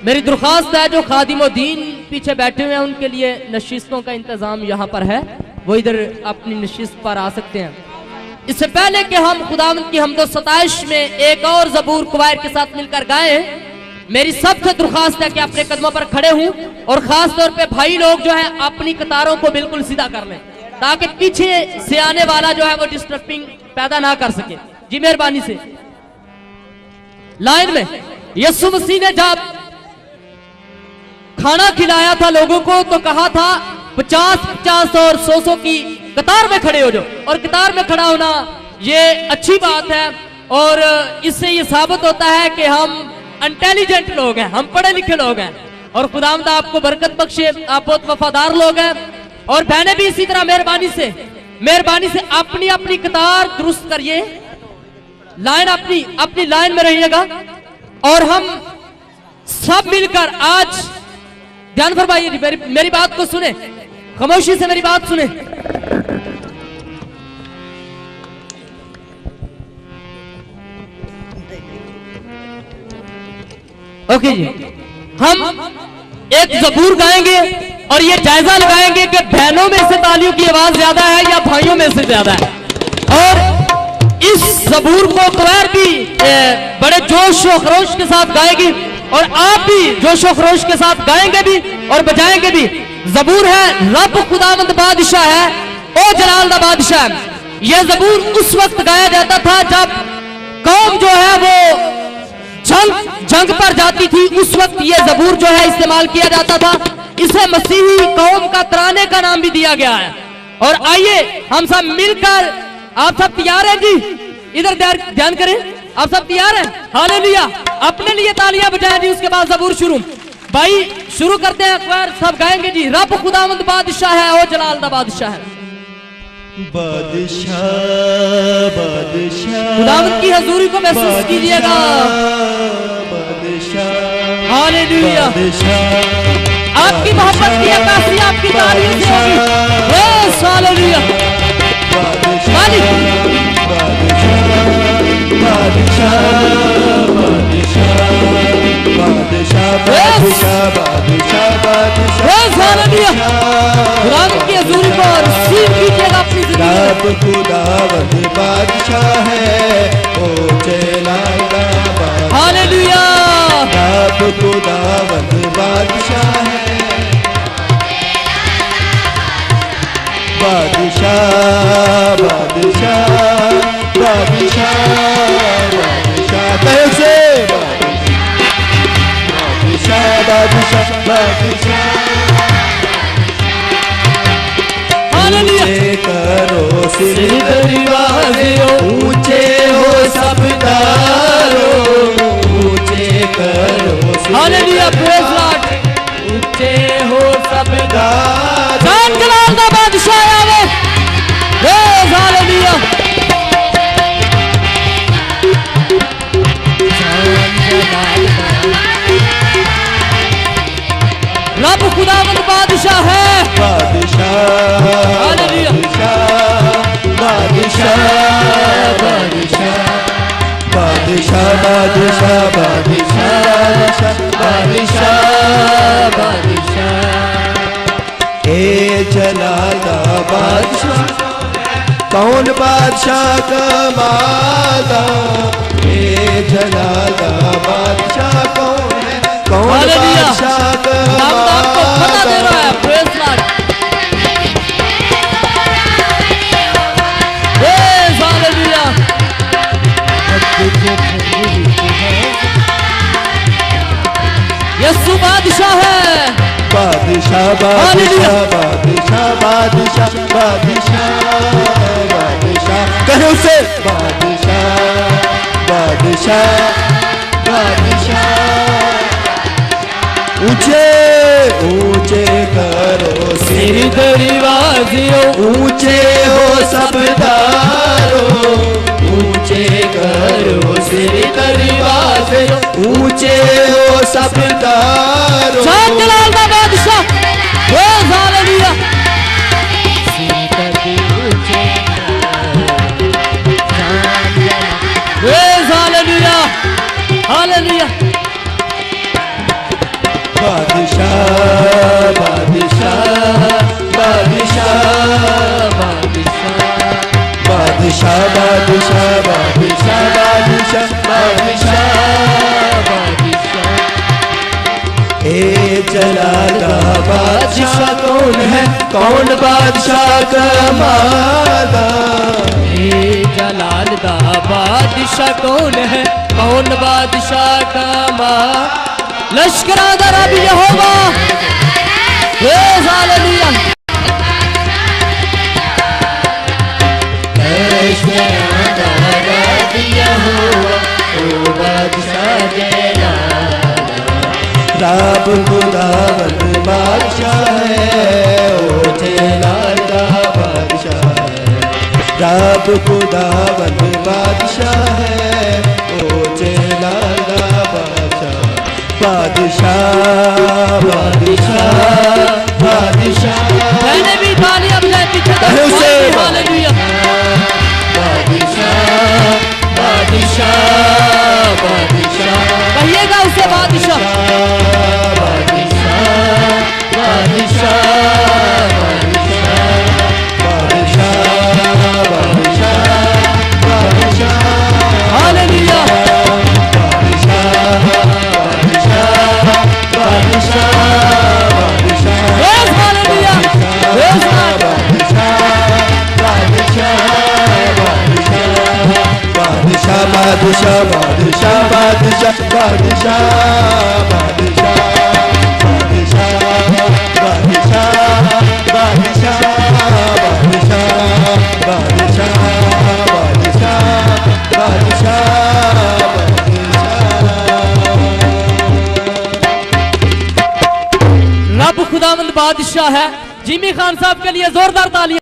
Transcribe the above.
मेरी दरख्वास्त है जो खादिमुद्दीन पीछे बैठे हुए हैं उनके लिए नशिस्तों का इंतजाम यहाँ पर है, वो इधर अपनी नशिस्त पर आ सकते हैं। इससे पहले कि हम खुदावंद की हम्दो सताइश में एक और ज़बूर क्वायर के साथ मिलकर गाए, मेरी सबसे दरख्वास्त है कि अपने कदमों पर खड़े हूं और खास तौर पे भाई लोग जो है अपनी कतारों को बिल्कुल सीधा कर लें ताकि पीछे से आने वाला जो है वो डिस्टर्बिंग पैदा ना कर सके। जी मेहरबानी से लाइन में। यीशु मसीह ने जब खाना खिलाया था लोगों को तो कहा था 50-50 और 100 की कतार में खड़े हो जाओ, और कतार में खड़ा होना ये अच्छी बात है और इससे ये साबित होता है कि हम इंटेलिजेंट लोग हैं, हम पढ़े लिखे लोग हैं और खुदावंद आपको बरकत बख्शे, आप बहुत वफादार लोग हैं। और बहनें भी इसी तरह मेहरबानी से अपनी अपनी कतार दुरुस्त करिए, लाइन अपनी लाइन में रहिएगा और हम सब मिलकर आज ध्यान फरमाइए, मेरी बात को सुने, खामोशी से मेरी बात सुने। ओके जी, हम एक ज़बूर गाएंगे और ये जायजा लगाएंगे कि बहनों में से तालियों की आवाज ज्यादा है या भाइयों में से ज्यादा है। और इस ज़बूर को क्वायर भी बड़े जोश और खरोश के साथ गाएगी और आप भी जोश और खरोश के साथ गाएंगे भी और बजाएंगे भी। ज़बूर है रब खुदावंद बादशाह है, ओ जलाल दा बादशाह। यह ज़बूर उस वक्त गाया जाता था जब कौम जो है वो जंग पर जाती थी, उस वक्त ये ज़बूर जो है इस्तेमाल किया जाता था। इसे मसीही कौम का तराने का नाम भी दिया गया है। और आइए हम सब मिलकर, आप सब तैयार हैं जी? इधर ध्यान करें, आप सब तैयार हैं? हालेलुया, अपने लिए तालियां बजाएं जी। उसके बाद ज़बूर शुरू, भाई शुरू करते हैं, अखबार सब गाएंगे जी। रब खुदावंद बादशाह है, ओ जलाल दा बादशाह है। बादशाह बादशाह खुदावंद की हजूरी को महसूस कीजिएगा। हालेलुया, आपकी मोहब्बत की अक्कासी आपकी तारीफ से होगी। Yes hallelujah. मालिक खुदावंद की हजूरी को रिसीव कीजिएगा अपनी जिंदगी। खुदावंद बादशाह है, ओ जलाल दा बादशाह। हालेलुया, रब खुदावंद बादशाह है, बादशाह बादशाह बादशाह बादशाह कैसे बादशाह बादशाह बादशाह। ऊंचे करो सिर दरवाजे, ऊंचे हो सब तारो, ऊंचे करो हालेलुया, प्रेज़ लॉर्ड। ऊंचे हो सब तारो, जान जलाल दा बादशाह आवे। Praise hallelujah. रब खुदावंद बादशाह है, बादशाह हालेलुया, बादशाह बादशाह बादशाह बादशाह बादशाह बादशाह बादशाह। ए जलाल दा बादशाह, कौन बादशाह कमादा, ए जलाल दा बादशाह कौन है, कौन बादशाह आपको पता दे रहा है। Praise Lord, praise hallelujah. Yeshu बादशाह है, बादशाह बादशाह बादशाह बादशाह बादशाह बादशाह। कहे उसे बादशाह बादशाह बादशाह। ऊंचे ऊंचे करो सिर दरवाजियों, ऊंचे हो सब तारो, ऊंचे करो सिर दरवाजियों, ऊंचे हो सब तारो। जान जलाल दा बादशाह, praise hallelujah. Praise hallelujah, hallelujah. बादशाह बादशाह बादशाह बादशाह बादशाह बादशाह बादशाह बादशाह ए जलाल का बादशाह कौन है, कौन बादशाह का मादा। ए जलाल दा बादशाह कौन है, कौन बादशाह का मादा। लश्करा दा रब यहोवा, हालेलुया। रब खुदावंद बादशाह है, ओ जलाल का बादशाह है। रब खुदावंद बादशाह है, ओ जलाल का बादशाह। बादशाह बादशाह बादशाह मैंने भी तालियां बजाई पीछे उसे हालेलुया। बादशाह बादशाह बादशाह कहिएगा उसे बादशाह। हालेलुया। हालेलुया। बादशाह बादशाह बादशाह बादशाह बादशाह बादशाह बादशाह बादशाह बादशाह बादशाह बादशाह रब खुदावंद बादशाह है। जिमी खान साहब के लिए जोरदार तालियां।